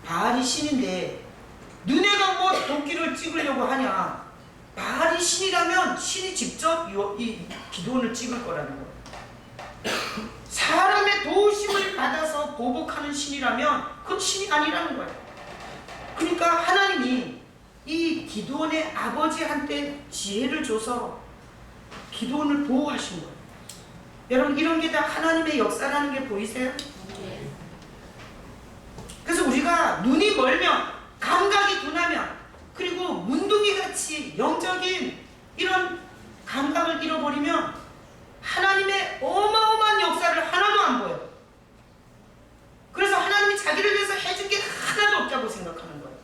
바알이 신인데 너네가 뭐 도끼를 찍으려고 하냐? 바알이 신이라면 신이 직접 이 기드온을 찍을 거라는 거예요. 사람의 도우심을 받아서 보복하는 신이라면 그건 신이 아니라는 거예요. 그러니까 하나님이 이 기드온의 아버지한테 지혜를 줘서 기드온을 보호하신 거예요. 여러분, 이런 게 다 하나님의 역사라는 게 보이세요? 그래서 우리가 눈이 멀면 감각이 둔하면 그리고 문둥이같이 영적인 이런 감각을 잃어버리면 하나님의 어마어마한 역사를 하나도 안 보여요. 그래서 하나님이 자기를 위해서 해준 게 하나도 없다고 생각하는 거예요.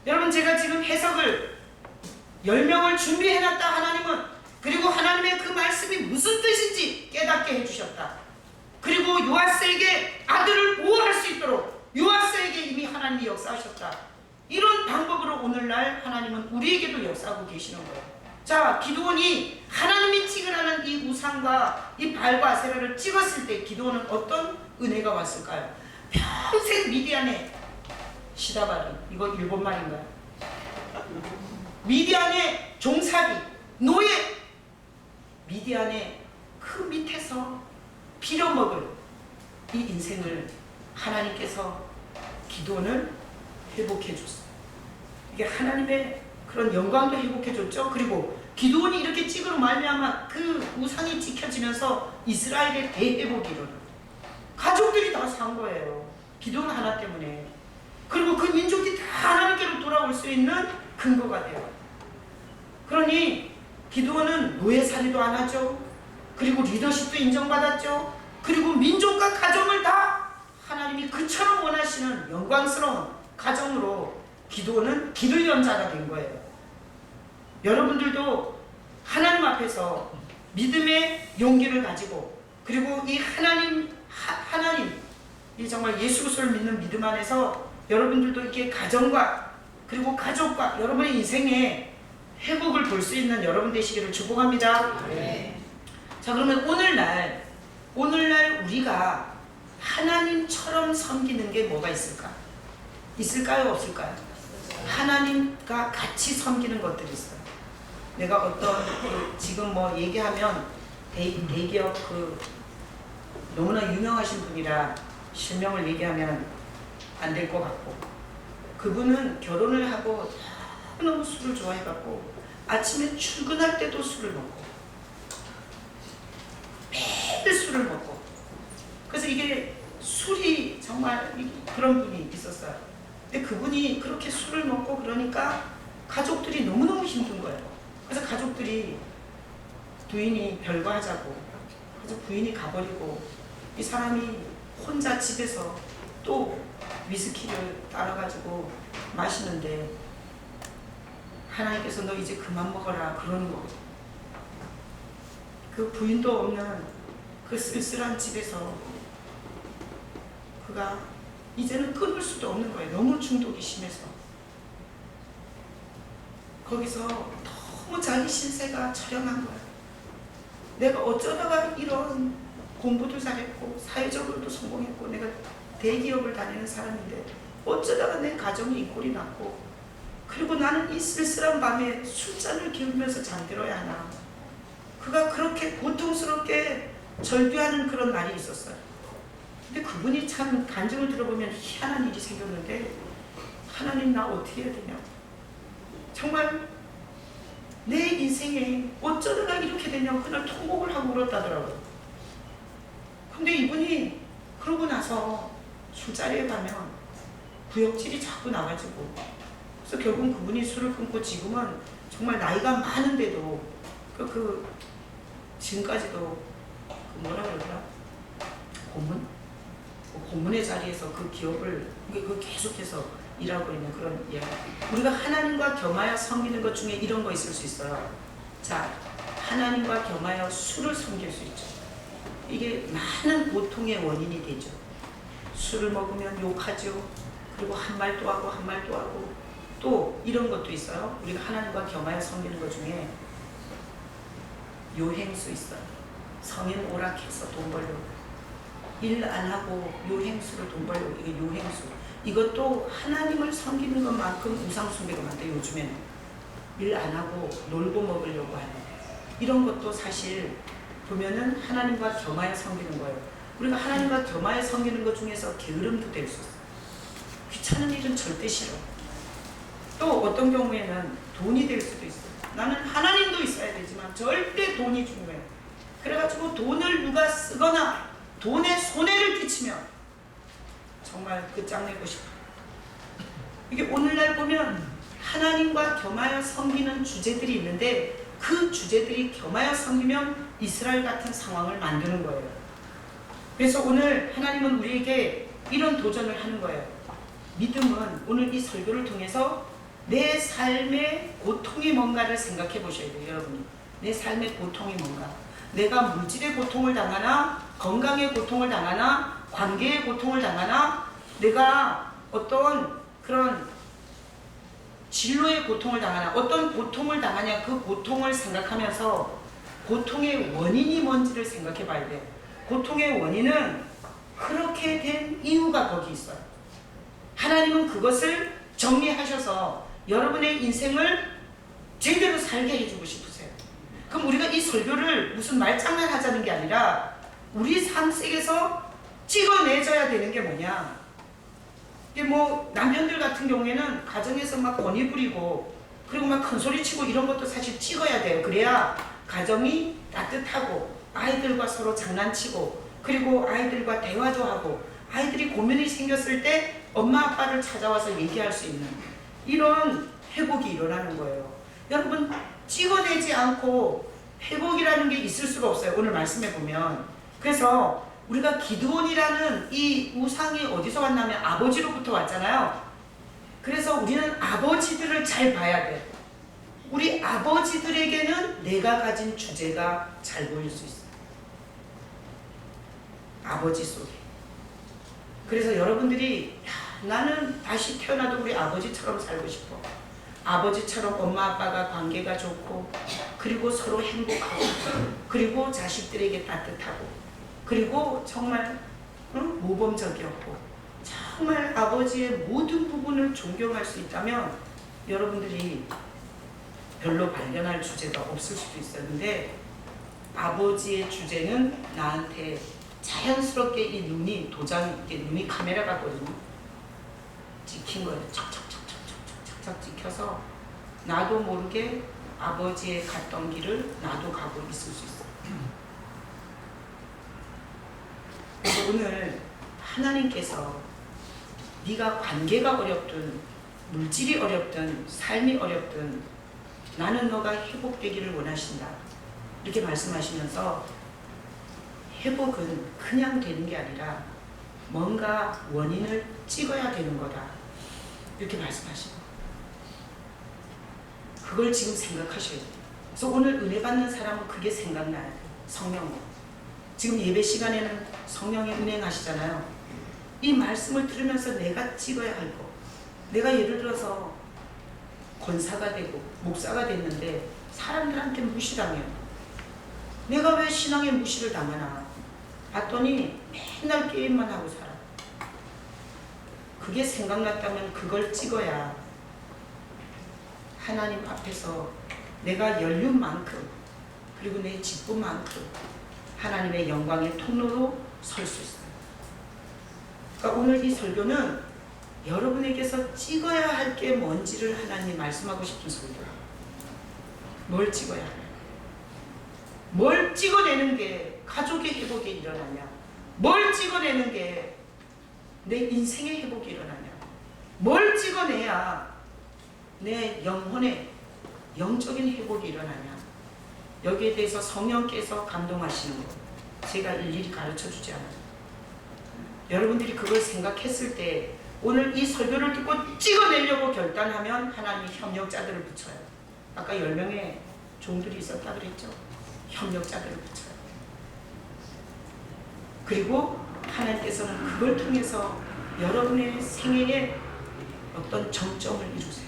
여러분, 제가 지금 해석을 10명을 준비해놨다 하나님은. 그리고 하나님의 그 말씀이 무슨 뜻인지 깨닫게 해주셨다. 그리고 요아스에게 아들을 보호할 수 있도록 요아스에게 이미 하나님이 역사하셨다. 이런 방법으로 오늘날 하나님은 우리에게도 역사하고 계시는 거예요. 자, 기드온이 하나님이 찍으라는 이 우상과 이 바알과 아세라를 찍었을 때 기드온은 어떤 은혜가 왔을까요? 평생 미디안에 시다바리, 이거 일본 말인가요? 미디안의 종살이, 노예, 미디안의 그 밑에서 빌어먹을 이 인생을 하나님께서 기드온을 회복해 줬어요. 이게 하나님의 그런 영광도 회복해 줬죠. 그리고 기드온이 이렇게 찍으로 말미암아 그 우상이 지켜지면서 이스라엘의 대회복이 일어나요. 가족들이 다 산 거예요. 기드온 하나 때문에. 그리고 그 민족이 다 하나님께로 돌아올 수 있는 근거가 돼요. 그러니 기드온은 노예살이도 안 하죠. 그리고 리더십도 인정받았죠. 그리고 민족과 가정을 다 하나님이 그처럼 원하시는 영광스러운 가정으로 기도는 길을 연 자가 된 거예요. 여러분들도 하나님 앞에서 믿음의 용기를 가지고, 그리고 이 하나님 이 정말 예수 그리스도를 믿는 믿음 안에서 여러분들도 이렇게 가정과 그리고 가족과 여러분의 인생에 회복을 볼 수 있는 여러분 되시기를 축복합니다. 네. 자, 그러면 오늘날 우리가 하나님처럼 섬기는 게 뭐가 있을까? 있을까요? 없을까요? 하나님과 같이 섬기는 것들이 있어요. 내가 어떤 지금 뭐 얘기하면 대기업 너무나 유명하신 분이라 실명을 얘기하면 안 될 것 같고, 그분은 결혼을 하고 너무 술을 좋아해갖고 아침에 출근할 때도 술을 먹고 매일 술을 먹고, 그래서 이게 술이 정말 그런 분이 있었어요. 근데 그분이 그렇게 술을 먹고 그러니까 가족들이 너무너무 힘든 거예요. 그래서 가족들이 부인이 별거하자고, 그래서 부인이 가버리고 이 사람이 혼자 집에서 또 위스키를 따라가지고 마시는데 하나님께서 너 이제 그만 먹어라 그러는 거거든요. 그 부인도 없는 그 쓸쓸한 집에서 그가 이제는 끊을 수도 없는 거예요. 너무 중독이 심해서. 거기서 너무 자기 신세가 처량한 거예요. 내가 어쩌다가 이런 공부도 잘했고 사회적으로도 성공했고 내가 대기업을 다니는 사람인데 어쩌다가 내 가정이 이 꼴이 났고, 그리고 나는 이 쓸쓸한 밤에 술잔을 기울면서 잠들어야 하나. 그가 그렇게 고통스럽게 절규하는 그런 날이 있었어요. 근데 그분이 참 간증을 들어보면 희한한 일이 생겼는데, 하나님 나 어떻게 해야 되냐, 정말 내 인생에 어쩌다가 이렇게 되냐고 그날 통곡을 하고 울었다더라고요. 근데 이분이 그러고 나서 술자리에 가면 구역질이 자꾸 나가지고, 그래서 결국 그분이 술을 끊고 지금은 정말 나이가 많은데도 지금까지도 뭐라 그러더라, 고문의 자리에서 그 기업을 계속해서 일하고 있는 그런 이야기. 우리가 하나님과 겸하여 섬기는 것 중에 이런 거 있을 수 있어요. 자, 하나님과 겸하여 술을 섬길 수 있죠. 이게 많은 고통의 원인이 되죠. 술을 먹으면 욕하죠. 그리고 한 말 또 하고 한 말 또 하고, 또 이런 것도 있어요. 우리가 하나님과 겸하여 섬기는 것 중에 요행수 있어요. 성인 오락해서 돈 벌려고, 일 안 하고 요행수로 돈 벌려고. 이게 요행수. 이것도 하나님을 섬기는 것만큼 우상숭배가 많대. 요즘에는 일 안 하고 놀고 먹으려고 하는 이런 것도 사실 보면은 하나님과 겸하여 섬기는 거예요. 우리가 하나님과 겸하여 섬기는 것 중에서 게으름도 될 수 있어요. 귀찮은 일은 절대 싫어. 또 어떤 경우에는 돈이 될 수도 있어요. 나는 하나님도 있어야 되지만 절대 돈이 중요해요. 그래가지고 돈을 누가 쓰거나 돈에 손해를 끼치면 정말 끝장내고 싶어요. 이게 오늘날 보면 하나님과 겸하여 섬기는 주제들이 있는데, 그 주제들이 겸하여 섬기면 이스라엘 같은 상황을 만드는 거예요. 그래서 오늘 하나님은 우리에게 이런 도전을 하는 거예요. 믿음은 오늘 이 설교를 통해서 내 삶의 고통이 뭔가를 생각해 보셔야 돼요. 여러분이 내 삶의 고통이 뭔가, 내가 물질의 고통을 당하나, 건강의 고통을 당하나, 관계의 고통을 당하나, 내가 어떤 그런 진로의 고통을 당하나, 어떤 고통을 당하냐, 그 고통을 생각하면서 고통의 원인이 뭔지를 생각해 봐야 돼요. 고통의 원인은 그렇게 된 이유가 거기 있어요. 하나님은 그것을 정리하셔서 여러분의 인생을 제대로 살게 해주고 싶으세요. 그럼 우리가 이 설교를 무슨 말장난 하자는 게 아니라 우리 삶 속에서 찍어내줘야 되는 게 뭐냐. 이게 뭐 남편들 같은 경우에는 가정에서 막 권위 부리고 그리고 막 큰소리 치고 이런 것도 사실 찍어야 돼요. 그래야 가정이 따뜻하고 아이들과 서로 장난치고 그리고 아이들과 대화도 하고 아이들이 고민이 생겼을 때 엄마 아빠를 찾아와서 얘기할 수 있는 이런 회복이 일어나는 거예요. 여러분 찍어내지 않고 회복이라는 게 있을 수가 없어요. 오늘 말씀해 보면. 그래서 우리가 기드온이라는 이 우상이 어디서 왔냐면 아버지로부터 왔잖아요. 그래서 우리는 아버지들을 잘 봐야 돼. 우리 아버지들에게는 내가 가진 주제가 잘 보일 수 있어요. 아버지 속에. 그래서 여러분들이 나는 다시 태어나도 우리 아버지처럼 살고 싶어. 아버지처럼 엄마 아빠가 관계가 좋고, 그리고 서로 행복하고, 그리고 자식들에게 따뜻하고, 그리고 정말 모범적이었고, 정말 아버지의 모든 부분을 존경할 수 있다면 여러분들이 별로 발견할 주제가 없을 수도 있었는데, 아버지의 주제는 나한테 자연스럽게 이 눈이 눈이 카메라 같거든요. 찍힌 거예요. 척척척척척척척 찍혀서 나도 모르게 아버지의 갔던 길을 나도 가고 있을 수 있어요. 그래서 오늘 하나님께서 네가 관계가 어렵든 물질이 어렵든 삶이 어렵든 나는 너가 회복되기를 원하신다. 이렇게 말씀하시면서 회복은 그냥 되는 게 아니라 뭔가 원인을 찍어야 되는 거다. 이렇게 말씀하시고 그걸 지금 생각하셔야 돼요. 그래서 오늘 은혜 받는 사람은 그게 생각나야 돼요. 성령. 지금 예배 시간에는 성령이 운행하시잖아요. 이 말씀을 들으면서 내가 찍어야 할 거. 내가 예를 들어서 권사가 되고 목사가 됐는데 사람들한테 무시당해요. 내가 왜 신앙에 무시를 당하나 봤더니 맨날 게임만 하고 살아. 그게 생각났다면 그걸 찍어야 하나님 앞에서 내가 연륜만큼 그리고 내 직분만큼 하나님의 영광의 통로로 설 수 있어요. 그러니까 오늘 이 설교는 여러분에게서 찍어야 할 게 뭔지를 하나님이 말씀하고 싶은 설교예요. 뭘 찍어야 해요? 뭘 찍어내는 게 가족의 회복이 일어나냐? 뭘 찍어내는 게 내 인생의 회복이 일어나냐? 뭘 찍어내야 내 영혼의 영적인 회복이 일어나냐? 여기에 대해서 성령께서 감동하시는 거 제가 일일이 가르쳐 주지 않아요. 여러분들이 그걸 생각했을 때 오늘 이 설교를 듣고 찍어내려고 결단하면 하나님이 협력자들을 붙여요. 아까 10명의 종들이 있었다 그랬죠? 협력자들을 붙여요. 그리고 하나님께서는 그걸 통해서 여러분의 생애에 어떤 정점을 이루세요.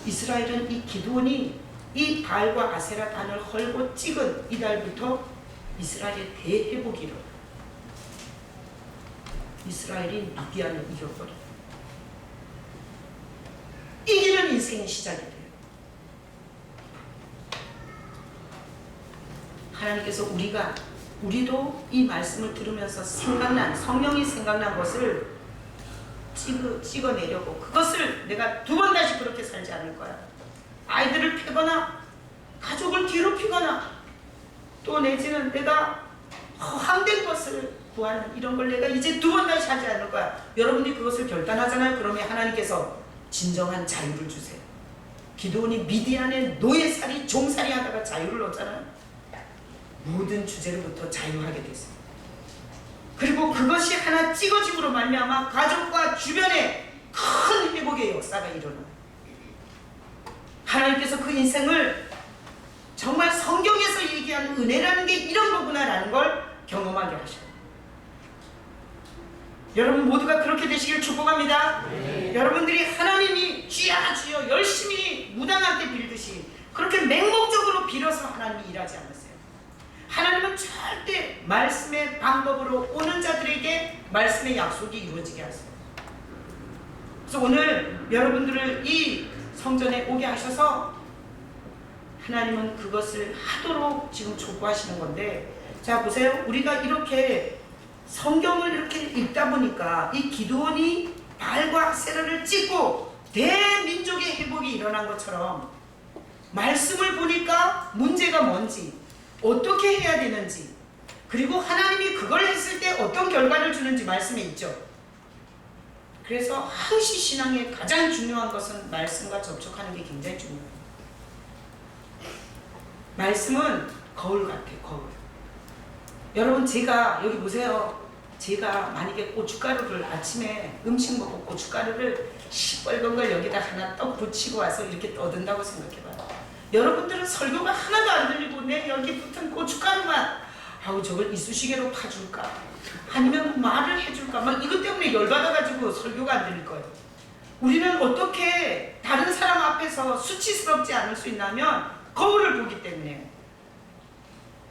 이스라엘은 이 기드온이 이 바알과 아세라 단을 헐고 찍은 이달부터 이스라엘의 대회복이 일어나요. 이스라엘이 미디안을 이겨버려요. 이기는 인생의 시작이 돼요. 하나님께서 우리도 이 말씀을 들으면서 성령이 생각난 것을 찍어내려고 그것을 내가 두 번 다시 그렇게 살지 않을 거야. 아이들을 패거나 가족을 괴롭히거나 또 내지는 내가 허황된 것을 구하는 이런 걸 내가 이제 두 번 다시 하지 않을 거야. 여러분들이 그것을 결단하잖아요. 그러면 하나님께서 진정한 자유를 주세요. 기드온이 미디안의 노예살이 종살이 하다가 자유를 얻잖아요. 모든 주제로부터 자유하게 됐어요. 그리고 그것이 하나 찍어짐으로 말미암아 가족과 주변에 큰 회복의 역사가 일어나요. 하나님께서 그 인생을 정말 성경에서 얘기하는 은혜라는 게 이런 거구나라는 걸 경험하게 하셔요. 여러분 모두가 그렇게 되시길 축복합니다. 네. 여러분들이 하나님이 주야 주여 열심히 무당할 때 빌듯이 그렇게 맹목적으로 빌어서 하나님이 일하지 않으세요. 하나님은 절대 말씀의 방법으로 오는 자들에게 말씀의 약속이 이루어지게 하세요. 그래서 오늘 여러분들을 이 성전에 오게 하셔서 하나님은 그것을 하도록 지금 촉구하시는 건데, 자 보세요. 우리가 이렇게 성경을 이렇게 읽다 보니까 이 기드온이 바알과 아세라를 찍고 대민족의 회복이 일어난 것처럼 말씀을 보니까 문제가 뭔지 어떻게 해야 되는지 그리고 하나님이 그걸 했을 때 어떤 결과를 주는지 말씀에 있죠. 그래서 항시 신앙의 가장 중요한 것은 말씀과 접촉하는 게 굉장히 중요해요. 말씀은 거울 같아, 거울. 여러분, 제가 여기 보세요. 제가 만약에 고춧가루를 아침에 음식 먹고 고춧가루를 시뻘건 걸 여기다 하나 떡 붙이고 와서 이렇게 떠든다고 생각해봐요. 여러분들은 설교가 하나도 안 들리고 내 여기 붙은 고춧가루만 아우 저걸 이쑤시개로 파줄까? 아니면 말을 해줄까? 막 이것 때문에 열받아가지고 설교가 안 들릴 거예요. 우리는 어떻게 다른 사람 앞에서 수치스럽지 않을 수 있냐면 거울을 보기 때문에.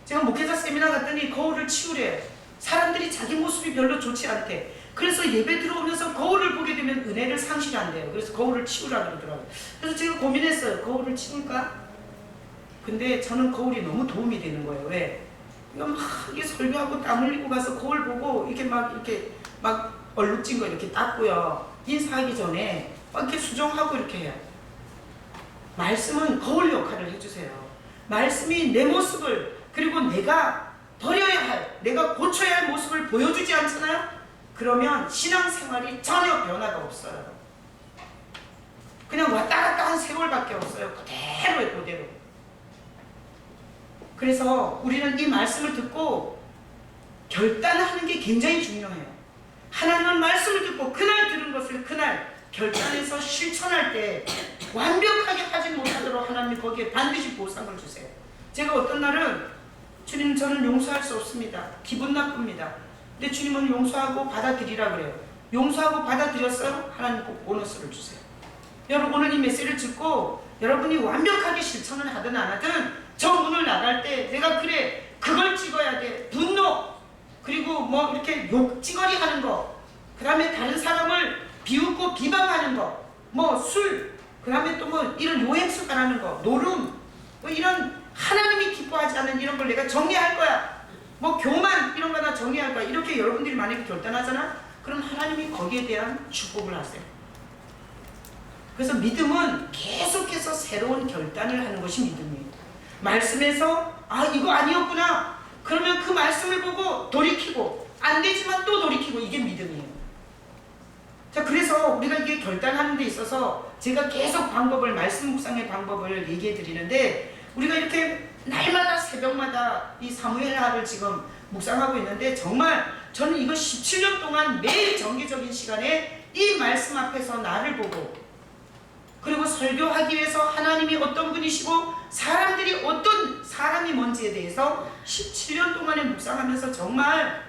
제가 목회자 세미나 갔더니 거울을 치우래. 사람들이 자기 모습이 별로 좋지 않대. 그래서 예배 들어오면서 거울을 보게 되면 은혜를 상실한대요. 그래서 거울을 치우라 그러더라고요. 그래서 제가 고민했어요. 거울을 치울까? 근데 저는 거울이 너무 도움이 되는 거예요. 왜? 이거 막 이게 설교하고 땀 흘리고 가서 거울 보고 이렇게 막 얼룩진 거 이렇게 닦고요. 인사하기 전에 막 이렇게 수정하고 이렇게 해요. 말씀은 거울 역할을 해주세요. 말씀이 내 모습을 그리고 내가 버려야 할, 내가 고쳐야 할 모습을 보여주지 않잖아요? 그러면 신앙생활이 전혀 변화가 없어요. 그냥 왔다 갔다 한 세월밖에 없어요. 그대로예요, 그대로. 그래서 우리는 이 말씀을 듣고 결단하는 게 굉장히 중요해요. 하나님은 말씀을 듣고 그날 들은 것을 그날 결단해서 실천할 때 완벽하게 하지 못하도록 하나님이 거기에 반드시 보상을 주세요. 제가 어떤 날은 주님 저는 용서할 수 없습니다. 기분 나쁩니다. 근데 주님은 용서하고 받아들이라 그래요. 용서하고 받아들였어요? 하나님 꼭 보너스를 주세요. 여러분 오늘 이 메시지를 듣고 여러분이 완벽하게 실천을 하든 안 하든 저 문을 나갈 때 내가 그래 그걸 찍어야 돼. 분노 그리고 뭐 이렇게 욕찌거리 하는 거 그 다음에 다른 사람을 비웃고 비방하는 거 뭐 술 그 다음에 또 뭐 이런 요행수가라는 거 노름 뭐 이런 하나님이 기뻐하지 않는 이런 걸 내가 정리할 거야. 뭐 교만 이런 거 나 정리할 거야. 이렇게 여러분들이 만약에 결단하잖아. 그럼 하나님이 거기에 대한 축복을 하세요. 그래서 믿음은 계속해서 새로운 결단을 하는 것이 믿음이에요. 말씀에서 아 이거 아니었구나. 그러면 그 말씀을 보고 돌이키고 안 되지만 또 돌이키고 이게 믿음이에요. 자 그래서 우리가 이게 결단하는 데 있어서 제가 계속 방법을 말씀 묵상의 방법을 얘기해 드리는데 우리가 이렇게 날마다 새벽마다 이 사무엘하를 지금 묵상하고 있는데 정말 저는 이거 17년 동안 매일 정기적인 시간에 이 말씀 앞에서 나를 보고 그리고 설교하기 위해서 하나님이 어떤 분이시고 사람들이 어떤 사람이 뭔지에 대해서 17년 동안에 묵상하면서 정말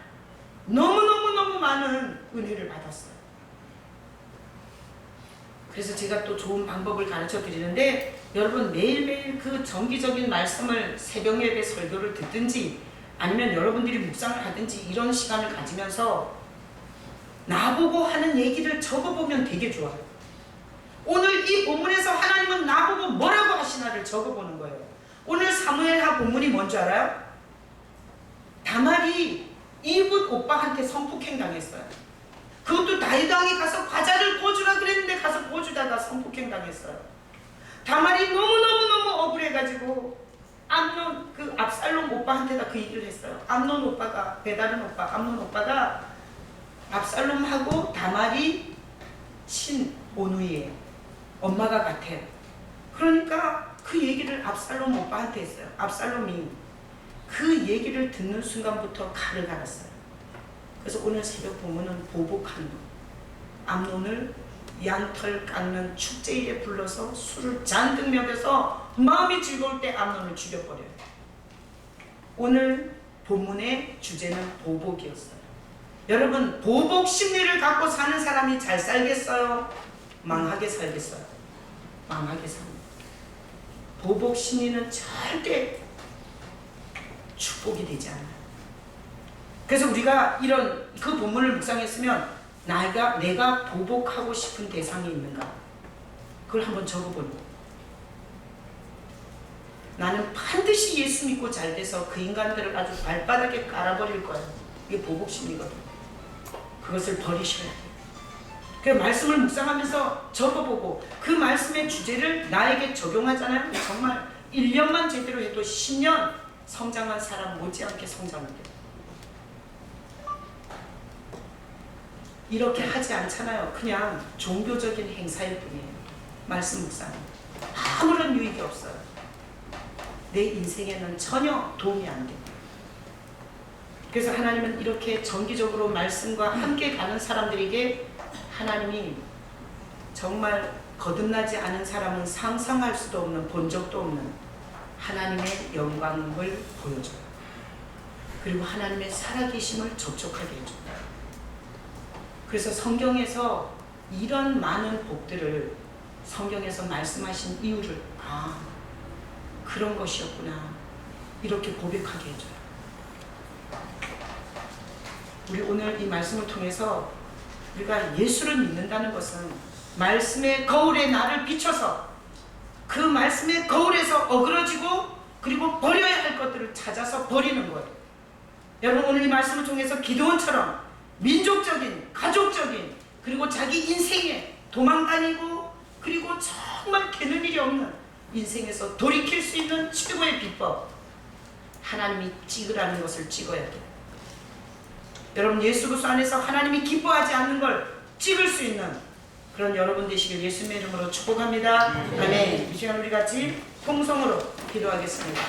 너무너무 많은 은혜를 받았어요. 그래서 제가 또 좋은 방법을 가르쳐 드리는데 여러분 매일매일 그 정기적인 말씀을 새벽 예배 설교를 듣든지 아니면 여러분들이 묵상을 하든지 이런 시간을 가지면서 나보고 하는 얘기를 적어보면 되게 좋아요. 오늘 이 본문에서 하나님은 나보고 뭐라고 하시나를 적어보는 거예요. 오늘 사무엘하 본문이 뭔지 알아요? 다말이 이웃 오빠한테 성폭행 당했어요. 그것도 다윗 왕이 가서 과자를 구워주라 그랬는데 가서 구워주다가 성폭행 당했어요. 다말이 너무너무 억울해가지고 암논 그 압살롬 오빠한테다 그 얘기를 했어요. 암논 오빠가 배다른 오빠 암논 오빠가 압살롬하고 다말이 친오누이에요. 엄마가 같아요. 그러니까 그 얘기를 압살롬 오빠한테 했어요. 압살롬이 그 얘기를 듣는 순간부터 칼을 갈았어요. 그래서 오늘 새벽 본문은 보복하는 거. 암논을 양털 깎는 축제일에 불러서 술을 잔뜩 먹여서 마음이 즐거울 때 암논을 죽여버려요. 오늘 본문의 주제는 보복이었어요. 여러분 보복 심리를 갖고 사는 사람이 잘 살겠어요? 망하게 살겠어요? 망하게 삽니다. 보복 심리는 절대 축복이 되지 않아요. 그래서 우리가 이런 그 본문을 묵상했으면 내가 보복하고 싶은 대상이 있는가? 그걸 한번 적어보는 거예요. 나는 반드시 예수 믿고 잘 돼서 그 인간들을 아주 발바닥에 깔아버릴 거예요. 이게 보복 심리거든요. 그것을 버리셔야 돼요. 그 말씀을 묵상하면서 적어보고 그 말씀의 주제를 나에게 적용하잖아요. 정말 1년만 제대로 해도 10년 성장한 사람 못지않게 성장합니다. 이렇게 하지 않잖아요. 그냥 종교적인 행사일 뿐이에요. 말씀 묵상은 아무런 유익이 없어요. 내 인생에는 전혀 도움이 안 됩니다. 그래서 하나님은 이렇게 정기적으로 말씀과 함께 가는 사람들에게 하나님이 정말 거듭나지 않은 사람은 상상할 수도 없는, 본 적도 없는 하나님의 영광을 보여줘요. 그리고 하나님의 살아계심을 접촉하게 해줍니다. 그래서 성경에서 이런 많은 복들을 성경에서 말씀하신 이유를 그런 것이었구나 이렇게 고백하게 해줘요. 우리 오늘 이 말씀을 통해서 우리가 예수를 믿는다는 것은 말씀의 거울에 나를 비춰서 그 말씀의 거울에서 어그러지고 그리고 버려야 할 것들을 찾아서 버리는 거예요. 여러분 오늘 이 말씀을 통해서 기드온처럼 민족적인, 가족적인 그리고 자기 인생에 도망다니고 그리고 정말 되는 일이 없는 인생에서 돌이킬 수 있는 최고의 비법, 하나님이 찍으라는 것을 찍어야 돼요. 여러분 예수 그리스도 안에서 하나님이 기뻐하지 않는 걸 찍을 수 있는 그런 여러분 되시길 예수님의 이름으로 축복합니다. 아멘. 이 시간 우리 같이 통성으로 기도하겠습니다.